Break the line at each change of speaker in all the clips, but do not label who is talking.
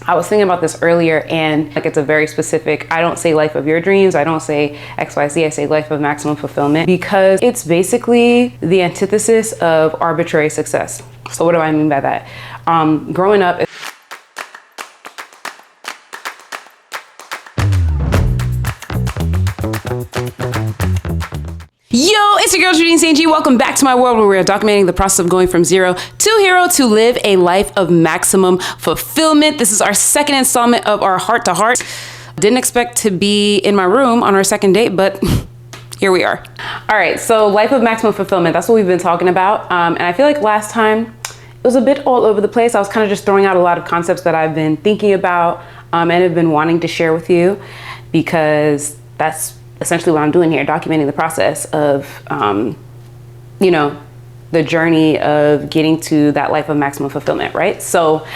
I was thinking about this earlier, and like it's a very specific, I don't say life of your dreams, I don't say XYZ, I say life of maximum fulfillment, because it's basically the antithesis of arbitrary success. So what do I mean by that? Growing up, yo, it's your girl Judine St. G. Welcome back to my world where we're documenting the process of going from zero to hero to live a life of maximum fulfillment. This is our second installment of our heart to heart. Didn't expect to be in my room on our second date, but here we are. All right, so life of maximum fulfillment, that's what we've been talking about. And I feel like last time it was a bit all over the place. I was kind of just throwing out a lot of concepts that I've been thinking about and have been wanting to share with you, because that's essentially what I'm doing here, documenting the process of, you know, the journey of getting to that life of maximum fulfillment, right? So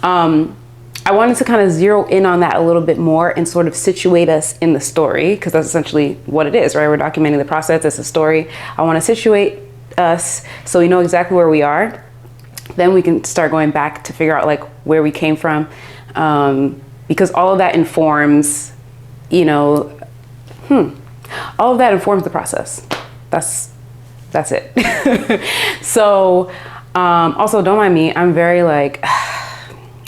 I wanted to kind of zero in on that a little bit more and sort of situate us in the story, because that's essentially what it is, right? We're documenting the process, it's a story. I want to situate us so we know exactly where we are. Then we can start going back to figure out like where we came from, because all of that informs, you know, all of that informs the process. That's it. So, also don't mind me, I'm very like,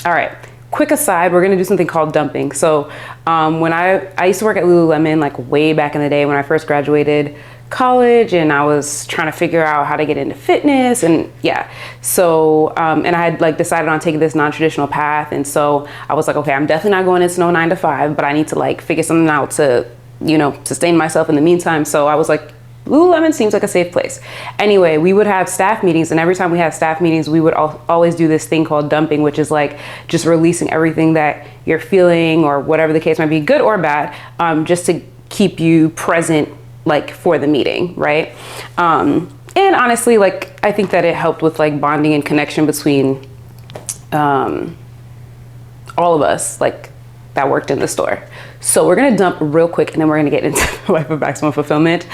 all right, quick aside, we're gonna do something called dumping. So, when I used to work at Lululemon, like way back in the day when I first graduated college, and I was trying to figure out how to get into fitness, and yeah. So, and I had like decided on taking this non-traditional path. And so I was like, okay, I'm definitely not going into no 9 to 5, but I need to like figure something out to, you know, sustain myself in the meantime. So I was like, Lululemon seems like a safe place. Anyway, we would have staff meetings, and every time we had staff meetings, we would always do this thing called dumping, which is like just releasing everything that you're feeling or whatever the case might be, good or bad, just to keep you present like for the meeting, right? And honestly, like I think that it helped with like bonding and connection between all of us like that worked in the store. So we're gonna dump real quick, and then we're gonna get into life of maximum fulfillment.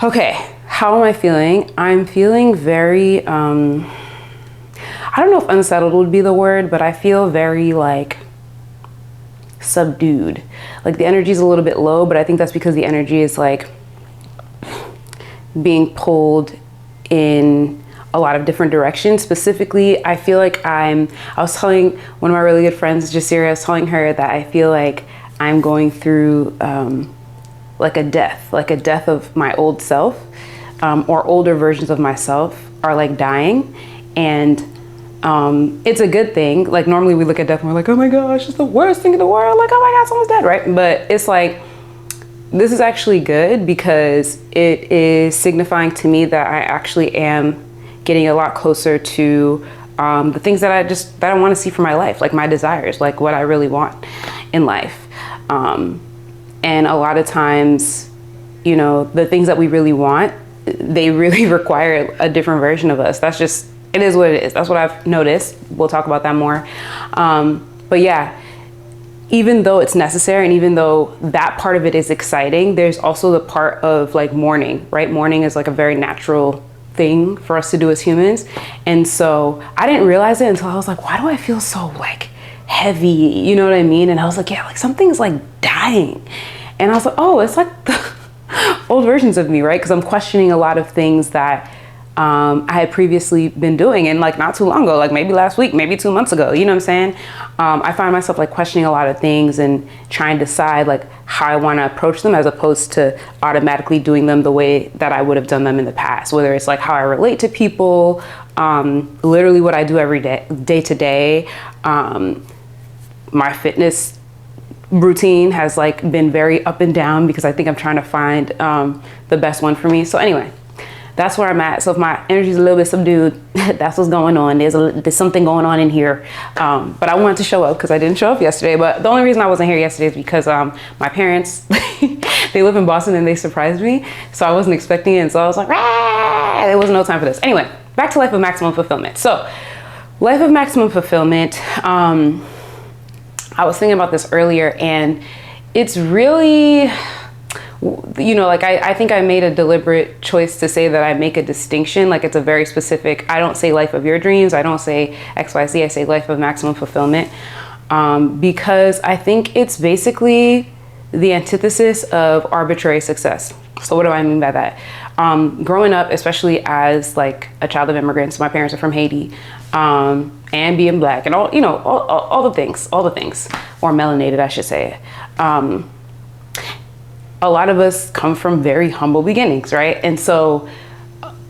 Okay, how am I feeling? I'm feeling very, I don't know if unsettled would be the word, but I feel very like subdued. Like the energy is a little bit low, but I think that's because the energy is like being pulled in a lot of different directions. Specifically, I feel like I was telling one of my really good friends, Jasira, I was telling her that I feel like I'm going through like a death of my old self, or older versions of myself are like dying. And it's a good thing. Like normally we look at death and we're like, oh my gosh, it's the worst thing in the world. Like, oh my God, someone's dead, right? But it's like, this is actually good, because it is signifying to me that I actually am getting a lot closer to the things that I want to see for my life, like my desires, like what I really want in life. And a lot of times, you know, the things that we really want, they really require a different version of us. That's just, it is what it is. That's what I've noticed. We'll talk about that more. But yeah, even though it's necessary, and even though that part of it is exciting, there's also the part of like mourning, right? Mourning is like a very natural thing for us to do as humans. And so I didn't realize it until I was like, why do I feel so like heavy? You know what I mean? And I was like, yeah, like something's like dying. And I was like, oh, it's like the old versions of me, right? Because I'm questioning a lot of things that I had previously been doing, and like not too long ago, like maybe last week, maybe 2 months ago, you know what I'm saying? I find myself like questioning a lot of things and trying to decide like how I want to approach them, as opposed to automatically doing them the way that I would have done them in the past, whether it's like how I relate to people, literally what I do every day to day. My fitness routine has like been very up and down, because I think I'm trying to find the best one for me. So anyway, that's where I'm at. So if my energy is a little bit subdued, that's what's going on. There's something going on in here. But I wanted to show up because I didn't show up yesterday. But the only reason I wasn't here yesterday is because my parents, they live in Boston, and they surprised me. So I wasn't expecting it. And so I was like, ah, there was no time for this. Anyway, back to life of maximum fulfillment. So life of maximum fulfillment, I was thinking about this earlier, and it's really, you know, like I think I made a deliberate choice to say that I make a distinction. Like it's a very specific, I don't say life of your dreams, I don't say XYZ, I say life of maximum fulfillment. because I think it's basically the antithesis of arbitrary success. So what do I mean by that? Growing up, especially as like a child of immigrants, my parents are from Haiti, and being black and all, you know, all the things, or melanated, I should say. A lot of us come from very humble beginnings, right? And so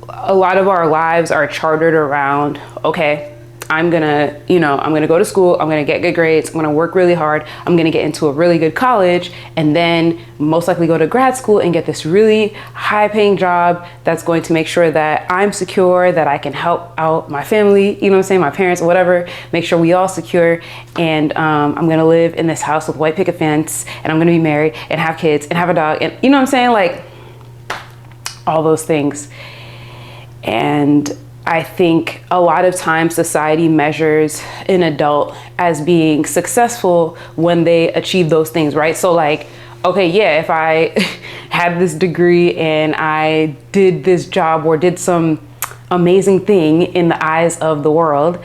a lot of our lives are chartered around, okay, I'm gonna go to school, I'm gonna get good grades, I'm gonna work really hard, I'm gonna get into a really good college, and then most likely go to grad school and get this really high paying job that's going to make sure that I'm secure, that I can help out my family, you know what I'm saying, my parents, whatever, make sure we all secure, and I'm gonna live in this house with white picket fence, and I'm gonna be married and have kids and have a dog, and you know what I'm saying, like all those things. And I think a lot of times society measures an adult as being successful when they achieve those things, right? So like, okay, yeah, if I had this degree and I did this job or did some amazing thing in the eyes of the world,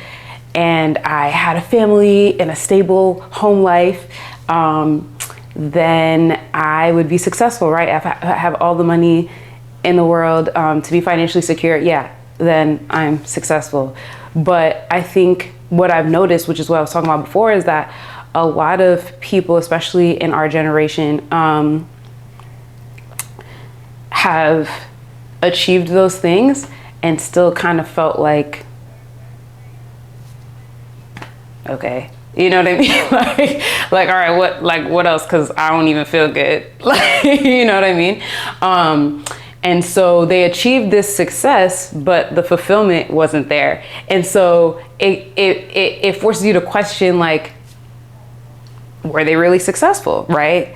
and I had a family and a stable home life, then I would be successful, right? If I have all the money in the world to be financially secure, yeah, then I'm successful. But I think what I've noticed, which is what I was talking about before, is that a lot of people, especially in our generation, have achieved those things and still kind of felt like, okay, you know what I mean? like, all right, what else? Cause I don't even feel good. Like, you know what I mean? And so they achieved this success, but the fulfillment wasn't there. And so it forces you to question, like, were they really successful, right?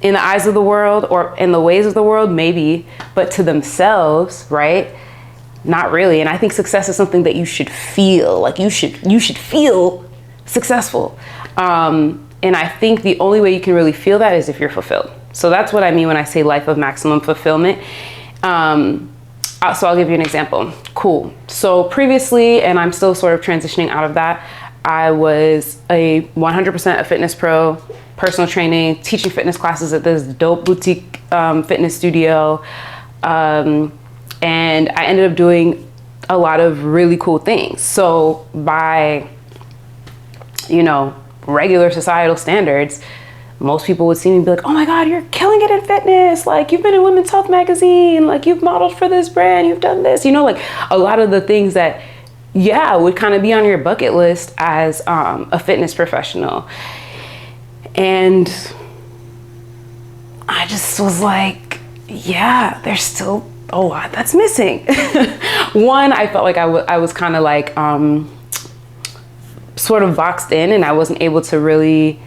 In the eyes of the world or in the ways of the world, maybe, but to themselves, right? Not really. And I think success is something that you should feel, like you should feel successful. And I think the only way you can really feel that is if you're fulfilled. So that's what I mean when I say life of maximum fulfillment. So I'll give you an example. Cool. So previously, and I'm still sort of transitioning out of that, I was a 100% a fitness pro, personal training, teaching fitness classes at this dope boutique fitness studio. And I ended up doing a lot of really cool things. So by, you know, regular societal standards, most people would see me and be like, oh my God, you're killing it in fitness. Like, you've been in Women's Health magazine, like you've modeled for this brand, you've done this, you know, like a lot of the things that, yeah, would kind of be on your bucket list as a fitness professional. And I just was like, yeah, there's still a lot that's missing. One, I felt like I was kind of like sort of boxed in, and I wasn't able to really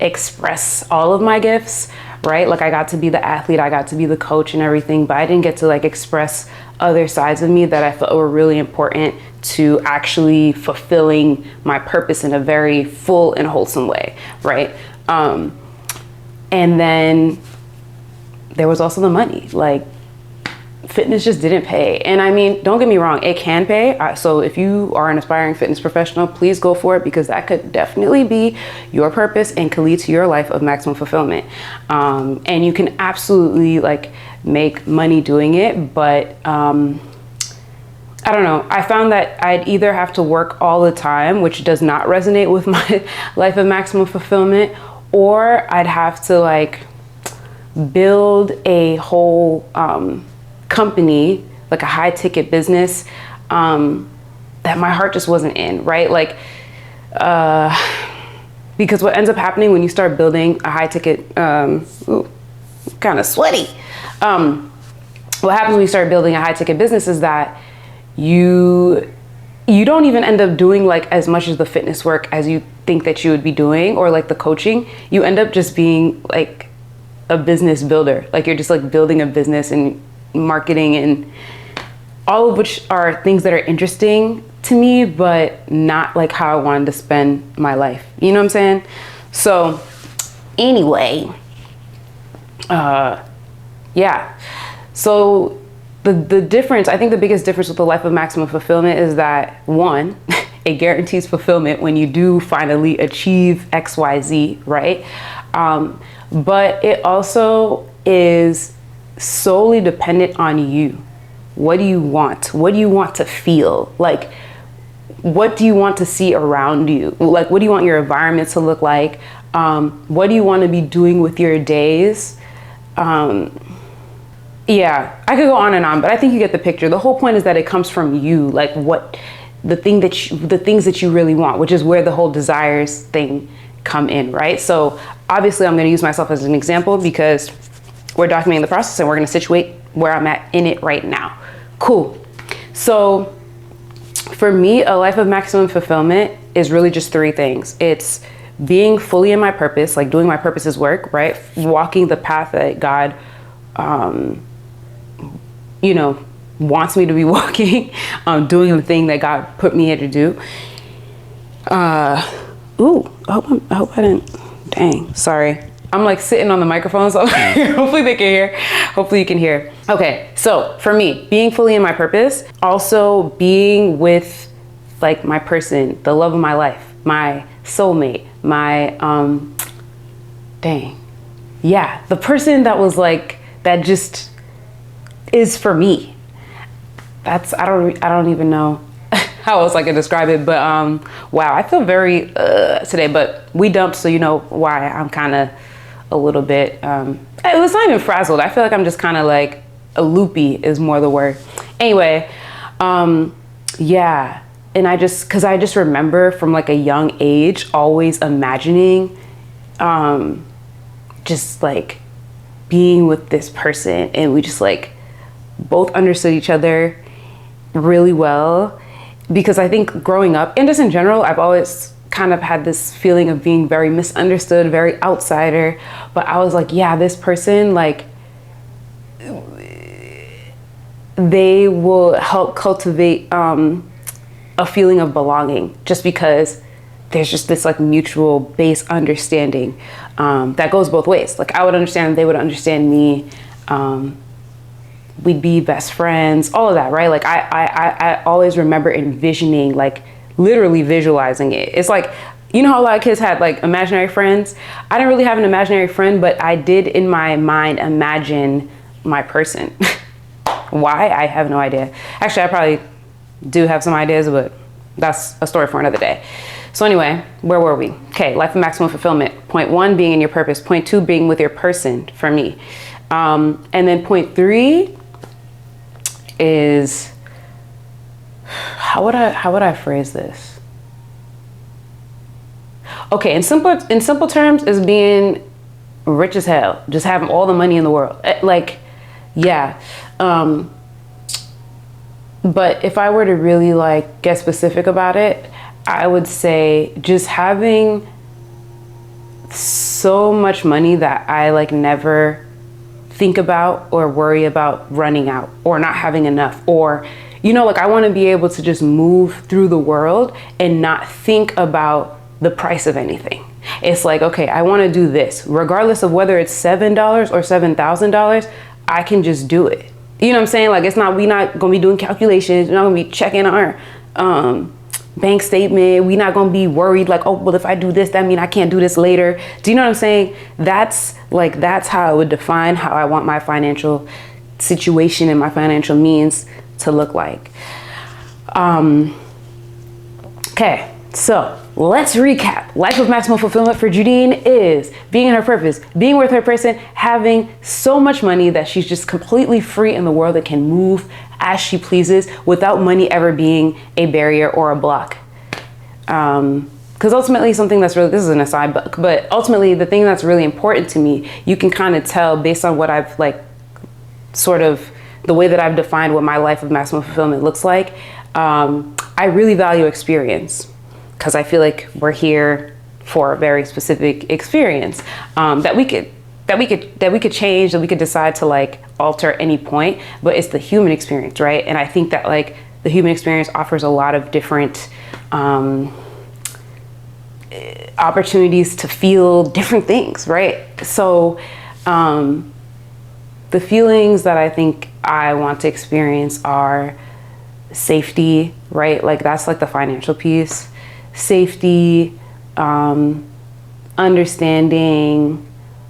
express all of my gifts, right? Like I got to be the athlete, I got to be the coach and everything, but I didn't get to like express other sides of me that I felt were really important to actually fulfilling my purpose in a very full and wholesome way, right? And then there was also the money. Like, fitness just didn't pay. And I mean, don't get me wrong, it can pay. So if you are an aspiring fitness professional, please go for it, because that could definitely be your purpose and could lead to your life of maximum fulfillment. And you can absolutely like make money doing it, but I don't know. I found that I'd either have to work all the time, which does not resonate with my life of maximum fulfillment, or I'd have to like build a whole company, like a high ticket business, that my heart just wasn't in, right? Like, because what ends up happening when you start building a high ticket, kind of sweaty. What happens when you start building a high ticket business is that you don't even end up doing like as much of the fitness work as you think that you would be doing, or like the coaching. You end up just being like a business builder. Like you're just like building a business and marketing, and all of which are things that are interesting to me, but not like how I wanted to spend my life. You know what I'm saying? So anyway, yeah. So the difference, I think the biggest difference with the life of maximum fulfillment is that, one, it guarantees fulfillment when you do finally achieve XYZ, right? But it also is solely dependent on you. What do you want? What do you want to feel? Like, what do you want to see around you? Like, what do you want your environment to look like? What do you want to be doing with your days? Yeah, I could go on and on, but I think you get the picture. The whole point is that it comes from you, like the things that you really want, which is where the whole desires thing come in, right? So obviously I'm going to use myself as an example because we're documenting the process and we're going to situate where I'm at in it right now. Cool. So for me, a life of maximum fulfillment is really just three things. It's being fully in my purpose, like doing my purpose's work, right? Walking the path that God, wants me to be walking, doing the thing that God put me here to do. I hope I didn't, dang, sorry. I'm like sitting on the microphone, so hopefully they can hear. Hopefully you can hear. Okay, so for me, being fully in my purpose, also being with like my person, the love of my life, my soulmate, my, the person that was like, that just is for me. That's, I don't even know how else I can describe it, but wow, I feel very today, but we dumped, so you know why I'm kind of a little bit, it was not even frazzled. I feel like I'm just kind of like a loopy is more the word. Anyway, yeah, and cause I just remember from like a young age always imagining just like being with this person, and we just like both understood each other really well, because I think growing up and just in general, I've always kind of had this feeling of being very misunderstood, very outsider, but I was like, yeah, this person, like, they will help cultivate a feeling of belonging, just because there's just this like mutual base understanding that goes both ways. Like I would understand, they would understand me. We'd be best friends, all of that, right? Like I always remember envisioning, like literally visualizing it. It's like, you know how a lot of kids had like imaginary friends? I didn't really have an imaginary friend, but I did in my mind imagine my person. Why? I have no idea. Actually, I probably do have some ideas, but that's a story for another day. So anyway, where were we? Okay, life of maximum fulfillment. Point 1, being in your purpose. Point 2, being with your person, for me. And then point 3 is, how would I phrase this? Okay, in simple terms, is being rich as hell, just having all the money in the world. Like, yeah. But if I were to really like get specific about it, I would say just having so much money that I like never think about or worry about running out or not having enough, or, you know, like I want to be able to just move through the world and not think about the price of anything. It's like, okay, I want to do this, regardless of whether it's $7 or $7,000, I can just do it. You know what I'm saying? Like, we're not going to be doing calculations. We're not going to be checking our bank statement. We're not going to be worried like, oh, well, if I do this, that means I can't do this later. Do you know what I'm saying? That's how I would define how I want my financial situation and my financial means to look like. Okay, so let's recap. Life of maximum fulfillment for Judine is being in her purpose, being with her person, having so much money that she's just completely free in the world and can move as she pleases without money ever being a barrier or a block. Because ultimately something that's really, this is an aside, but ultimately the thing that's really important to me, you can kind of tell based on what I've like, sort of the way that I've defined what my life of maximum fulfillment looks like. I really value experience, because I feel like we're here for a very specific experience that we could change, that we could decide to like alter at any point, but it's the human experience, right? And I think that like the human experience offers a lot of different opportunities to feel different things, right? So the feelings that I think I want to experience are safety, right? Like that's like the financial piece. Safety, understanding,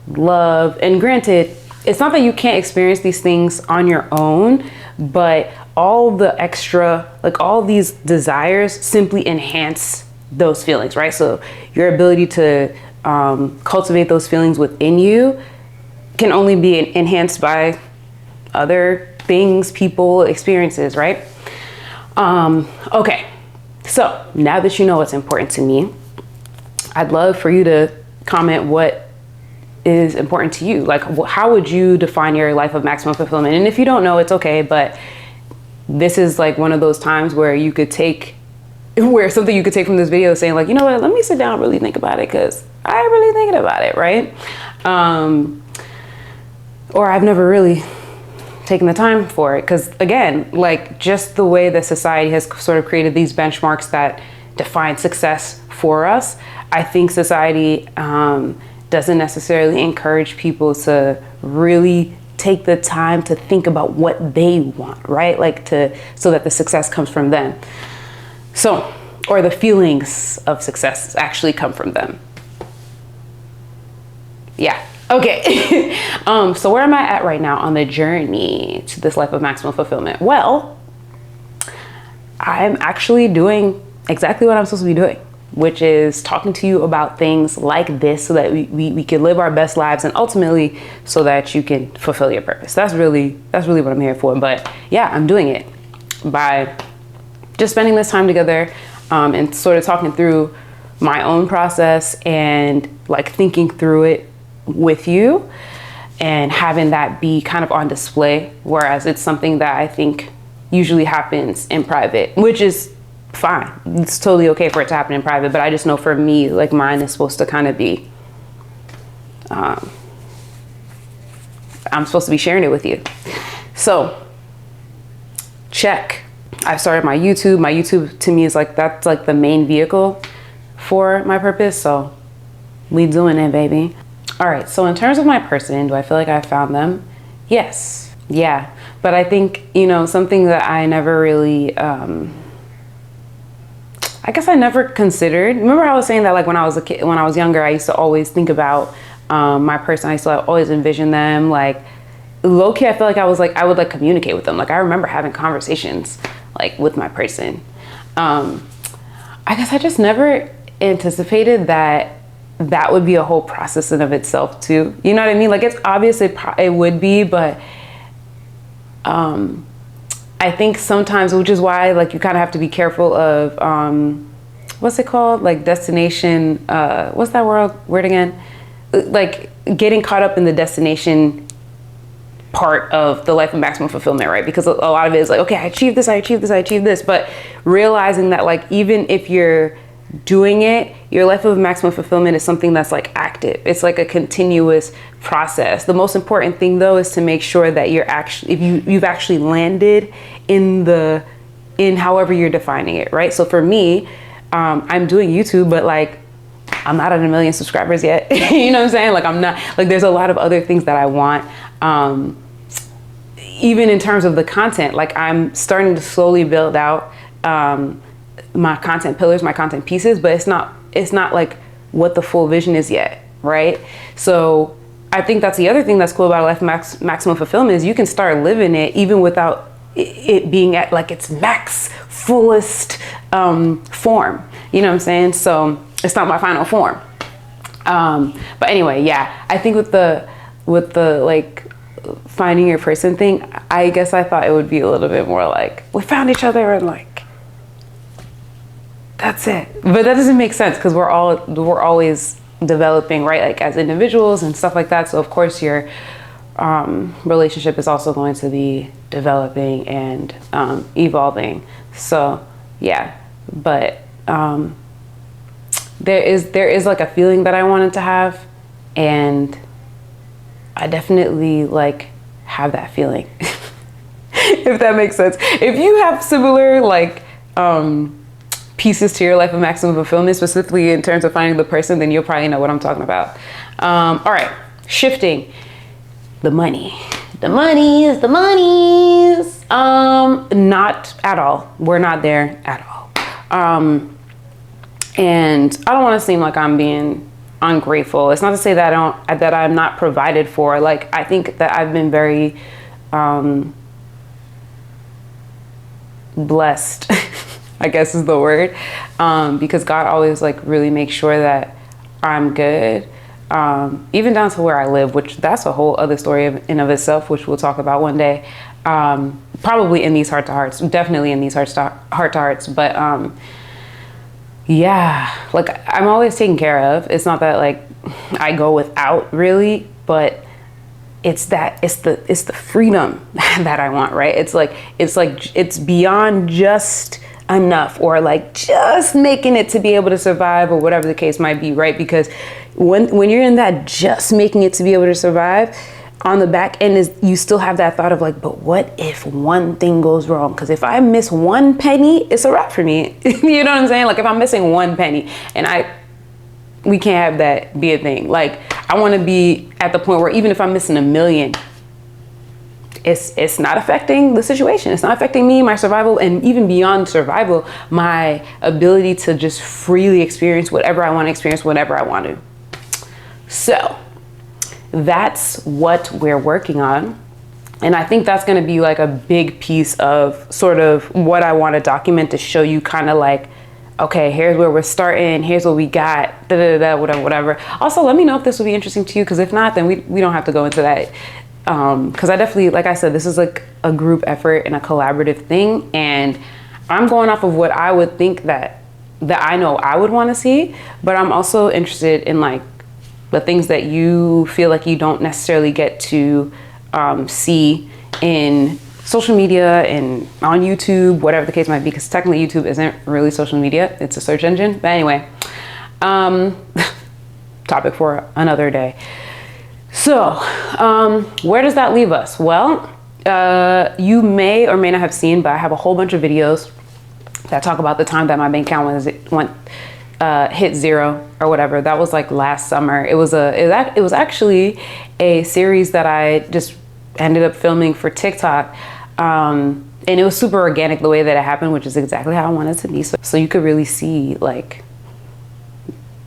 love. And granted, it's not that you can't experience these things on your own, but all the extra, like all these desires simply enhance those feelings, right? So your ability to cultivate those feelings within you can only be enhanced by other things, people, experiences, right? Okay, so now that you know what's important to me, I'd love for you to comment what is important to you. Like, how would you define your life of maximum fulfillment? And if you don't know, it's okay, but this is like one of those times where you could take, where something you could take from this video saying like, you know what, let me sit down and really think about it, because I'm really thinking about it, right? Or I've never really taken the time for it, because again, like just the way that society has sort of created these benchmarks that define success for us, I think society doesn't necessarily encourage people to really take the time to think about what they want, right? Like so that the success comes from them. So, or the feelings of success actually come from them. Yeah. Okay. So where am I at right now on the journey to this life of maximum fulfillment? Well, I'm actually doing exactly what I'm supposed to be doing, which is talking to you about things like this so that we can live our best lives, and ultimately so that you can fulfill your purpose. That's really what I'm here for. But yeah, I'm doing it by just spending this time together and sort of talking through my own process and like thinking through it with you and having that be kind of on display, whereas it's something that I think usually happens in private, which is fine. It's totally okay for it to happen in private, but I just know for me, like mine is supposed to kind of be, I'm supposed to be sharing it with you. So check. I've started my YouTube. My YouTube to me is like, that's like the main vehicle for my purpose. So we doing it, baby. All right. So in terms of my person, do I feel like I found them? Yes. Yeah. But I think, you know, something that I never really, I guess I never considered. Remember I was saying that like when I was a kid, when I was younger, I used to always think about my person. I used to always envision them like low key. I feel like I would like communicate with them. Like I remember having conversations like with my person. I guess I just never anticipated that that would be a whole process in of itself too. You know what I mean? Like it's obvious it would be, but I think sometimes, which is why like you kind of have to be careful of what's it called? Like destination, what's that word again? Like getting caught up in the destination part of the life of maximum fulfillment, right? Because a lot of it is like, okay, I achieved this, I achieved this, I achieved this. But realizing that like, even if you're doing it, your life of maximum fulfillment is something that's like active. It's like a continuous process. The most important thing though is to make sure that you're actually, if you've actually landed in however you're defining it, right? So for me, I'm doing YouTube, but like, I'm not at 1 million subscribers yet. You know what I'm saying? Like I'm not, like there's a lot of other things that I want. Even in terms of the content, like I'm starting to slowly build out my content pillars, my content pieces, but it's not like what the full vision is yet, right? So I think that's the other thing that's cool about a life of maximum fulfillment is you can start living it even without it being at like its max fullest form. You know what I'm saying? So it's not my final form. But anyway, yeah, I think with the like finding your person thing, I guess I thought it would be a little bit more like we found each other and like that's it. But that doesn't make sense because we're always developing, right? Like as individuals and stuff like that. So of course your relationship is also going to be developing and evolving. So yeah, but there is like a feeling that I wanted to have, and I definitely like have that feeling. If that makes sense. If you have similar like pieces to your life of maximum fulfillment, specifically in terms of finding the person, then you'll probably know what I'm talking about. All right, shifting the money. The monies. Not at all. We're not there at all. And I don't want to seem like I'm being ungrateful. It's not to say that I'm not provided for. Like, I think that I've been very blessed, I guess is the word, because God always like really makes sure that I'm good, even down to where I live, which that's a whole other story in of itself, which we'll talk about one day. Probably in these heart to hearts, definitely in these heart to hearts, but yeah, like I'm always taken care of. It's not that like I go without really, but it's the freedom that I want, right? It's beyond just enough, or like just making it to be able to survive, or whatever the case might be, right? Because when you're in that just making it to be able to survive, on the back end is you still have that thought of like, but what if one thing goes wrong? Because if I miss one penny, it's a wrap for me. You know what I'm saying? Like if I'm missing one penny, and we can't have that be a thing. Like I want to be at the point where even if I'm missing $1 million, it's not affecting the situation. It's not affecting me, my survival, and even beyond survival, my ability to just freely experience whatever I want to experience whenever I want to. So that's what we're working on. And I think that's going to be like a big piece of sort of what I want to document, to show you kind of like, okay, here's where we're starting. Here's what we got, whatever. Also, let me know if this will be interesting to you, because if not, then we don't have to go into that. Because I definitely, like I said, this is like a group effort and a collaborative thing. And I'm going off of what I would think that I know I would want to see. But I'm also interested in like the things that you feel like you don't necessarily get to see in social media and on YouTube, whatever the case might be, because technically YouTube isn't really social media, it's a search engine. But anyway, topic for another day. So where does that leave us? Well, you may or may not have seen, but I have a whole bunch of videos that talk about the time that my bank account hit zero or whatever. That was like last summer. It was actually a series that I just ended up filming for TikTok. And it was super organic the way that it happened, which is exactly how I wanted it to be. So you could really see like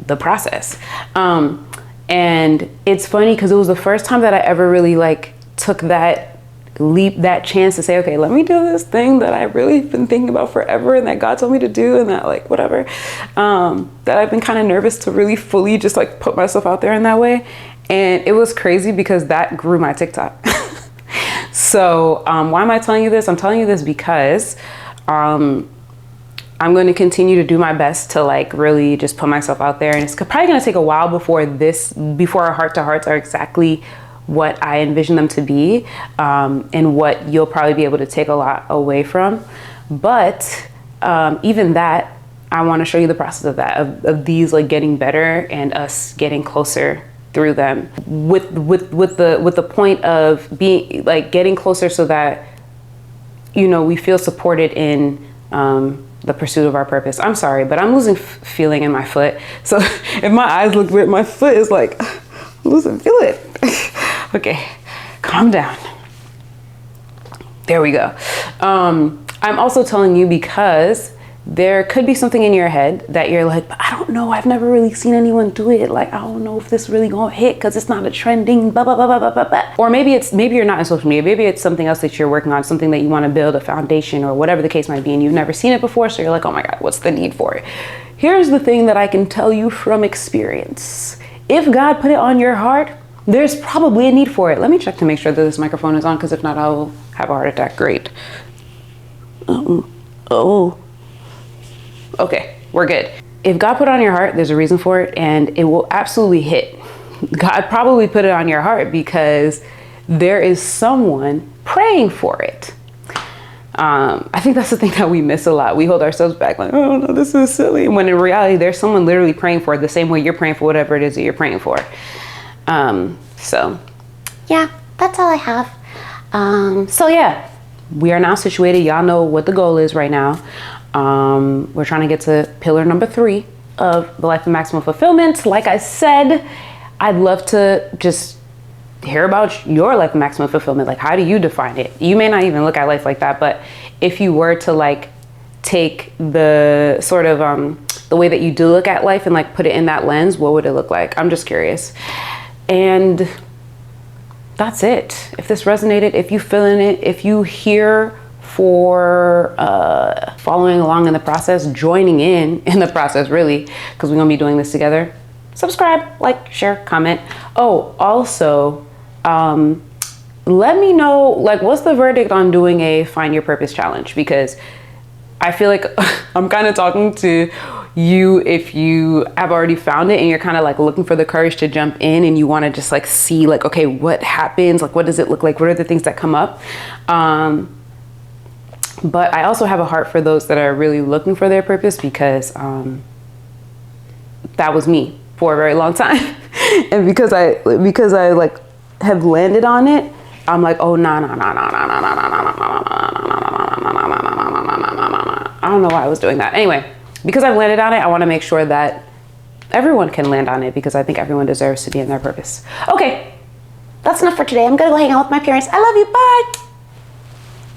the process. And it's funny because it was the first time that I ever really like took that leap, that chance to say, okay, let me do this thing that I've really been thinking about forever and that God told me to do, and that like whatever, that I've been kind of nervous to really fully just like put myself out there in that way. And it was crazy because that grew my TikTok. So why am I telling you this? I'm telling you this because I'm going to continue to do my best to like really just put myself out there. And it's probably going to take a while before our heart to hearts are exactly what I envision them to be, and what you'll probably be able to take a lot away from. But even that, I want to show you the process of that, of these like getting better and us getting closer through them, with the point of being like getting closer so that, you know, we feel supported in the pursuit of our purpose. I'm sorry, but I'm losing feeling in my foot. So if my eyes look weird, my foot is like losing feeling. Okay, calm down. There we go. I'm also telling you because there could be something in your head that you're like, but I don't know, I've never really seen anyone do it. Like, I don't know if this really gonna hit because it's not a trending blah, blah, blah, blah, blah, blah, blah. Or maybe you're not in social media. Maybe it's something else that you're working on, something that you want to build a foundation or whatever the case might be, and you've never seen it before. So you're like, oh my God, what's the need for it? Here's the thing that I can tell you from experience. If God put it on your heart, there's probably a need for it. Let me check to make sure that this microphone is on, because if not, I will have a heart attack. Great. Okay, we're good. If God put it on your heart, there's a reason for it, and it will absolutely hit. God probably put it on your heart because there is someone praying for it. I think that's the thing that we miss a lot. We hold ourselves back like, oh no, this is silly. When in reality, there's someone literally praying for it the same way you're praying for whatever it is that you're praying for. So yeah, that's all I have. So yeah, we are now situated. Y'all know what the goal is right now. We're trying to get to pillar number 3 of the life of maximum fulfillment. Like I said, I'd love to just hear about your life of maximum fulfillment. Like, how do you define it? You may not even look at life like that, but if you were to like take the sort of the way that you do look at life and like put it in that lens, what would it look like? I'm just curious. And that's it. If this resonated, if you feeling it, if you here for following along in the process, joining in the process, really, because we're gonna be doing this together, subscribe, like, share, comment. Oh, also, let me know, like, what's the verdict on doing a Find Your Purpose challenge? Because I feel like I'm kind of talking to you if you have already found it and you're kind of like looking for the courage to jump in and you want to just like see like, okay, what happens? Like, what does it look like? What are the things that come up? But I also have a heart for those that are really looking for their purpose, because that was me for a very long time. And because I like have landed on it, I'm like, oh, no. I don't know why I was doing that. Anyway, because I've landed on it, I want to make sure that everyone can land on it, because I think everyone deserves to be in their purpose. Okay, that's enough for today. I'm going to go hang out with my parents. I love you. Bye.